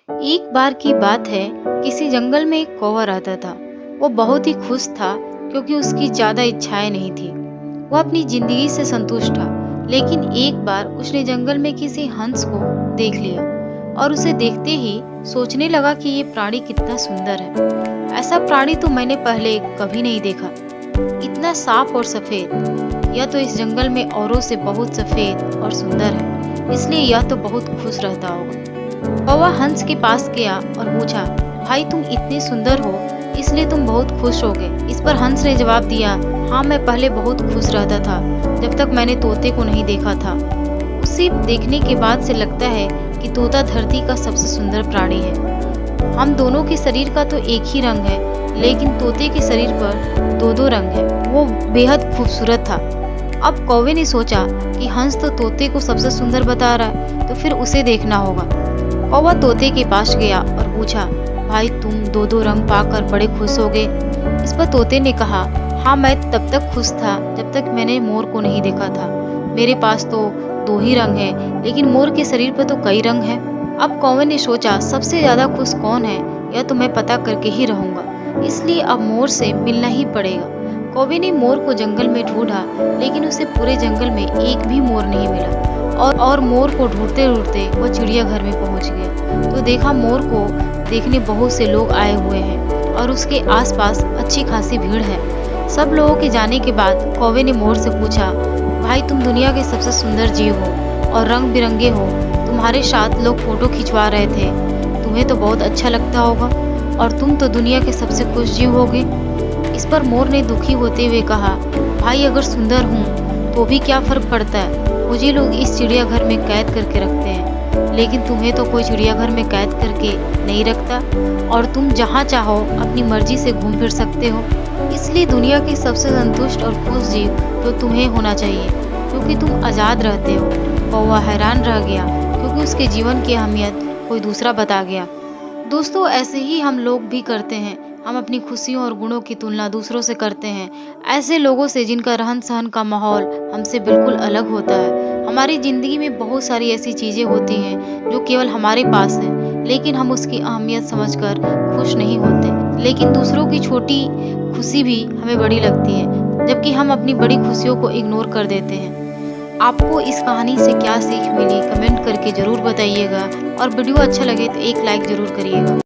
एक बार की बात है, किसी जंगल में एक कौवा रहता था। वो बहुत ही खुश था क्योंकि उसकी ज्यादा इच्छाएं नहीं थी। वो अपनी जिंदगी से संतुष्ट था। लेकिन एक बार उसने जंगल में किसी हंस को देख लिया और उसे देखते ही सोचने लगा कि ये प्राणी कितना सुंदर है। ऐसा प्राणी तो मैंने पहले कभी नहीं देखा। इतना साफ और सफेद। यह तो इस जंगल में औरों से बहुत सफेद और सुंदर है, इसलिए यह तो बहुत खुश रहता होगा। कौवा हंस के पास गया और पूछा, भाई तुम इतने सुंदर हो, इसलिए तुम बहुत खुश होगे। इस पर हंस ने जवाब दिया, हाँ मैं पहले बहुत खुश रहता था जब तक मैंने तोते को नहीं देखा था। उसे देखने के बाद से लगता है कि तोता धरती का सबसे सुंदर प्राणी है। हम दोनों के शरीर का तो एक ही रंग है, लेकिन तोते के शरीर पर दो दो रंग है। वो बेहद खूबसूरत था। अब कौवे ने सोचा कि हंस तो तोते को सबसे सुंदर बता रहा है, तो फिर उसे देखना होगा। कौवा तोते के पास गया और पूछा, भाई तुम दो दो रंग पाकर बड़े खुश हो गए। इस पर तोते ने कहा, हाँ मैं तब तक खुश था जब तक मैंने मोर को नहीं देखा था। मेरे पास तो दो ही रंग है, लेकिन मोर के शरीर पर तो कई रंग हैं। अब कौवे ने सोचा, सबसे ज्यादा खुश कौन है यह तो मैं पता करके ही रहूंगा, इसलिए अब मोर से मिलना ही पड़ेगा। कौवे ने मोर को जंगल में ढूंढा, लेकिन उसे पूरे जंगल में एक भी मोर नहीं मिला। और मोर को ढूंढते ढूंढते वो चिड़ियाघर में पहुंच गया तो देखा मोर को देखने बहुत से लोग आए हुए हैं और उसके आसपास अच्छी खासी भीड़ है। सब लोगों के जाने के बाद कौवे ने मोर से पूछा, भाई तुम दुनिया के सबसे सुंदर जीव हो और रंग बिरंगे हो। तुम्हारे साथ लोग फोटो खिंचवा रहे थे, तुम्हें तो बहुत अच्छा लगता होगा और तुम तो दुनिया के सबसे खुश जीव होगे। इस पर मोर ने दुखी होते हुए कहा, भाई अगर सुंदर हूँ तो भी क्या फर्क पड़ता है, मुझे लोग इस चिड़ियाघर में कैद करके रखते हैं, लेकिन तुम्हें तो कोई चिड़ियाघर में कैद करके नहीं रखता और तुम जहाँ चाहो अपनी मर्जी से घूम फिर सकते हो। इसलिए दुनिया के सबसे संतुष्ट और खुश जीव तो तुम्हें होना चाहिए, क्योंकि तुम आज़ाद रहते हो। कौवा हैरान रह गया क्योंकि उसके जीवन की अहमियत कोई दूसरा बता गया। दोस्तों, ऐसे ही हम लोग भी करते हैं। हम अपनी खुशियों और गुणों की तुलना दूसरों से करते हैं, ऐसे लोगों से जिनका रहन सहन का माहौल हमसे बिल्कुल अलग होता है। हमारी जिंदगी में बहुत सारी ऐसी चीजें होती हैं जो केवल हमारे पास हैं, लेकिन हम उसकी अहमियत समझकर खुश नहीं होते। लेकिन दूसरों की छोटी खुशी भी हमें बड़ी लगती है, जबकि हम अपनी बड़ी खुशियों को इग्नोर कर देते हैं। आपको इस कहानी से क्या सीख मिली, कमेंट करके जरूर बताइएगा और वीडियो अच्छा लगे तो एक लाइक जरूर करिएगा।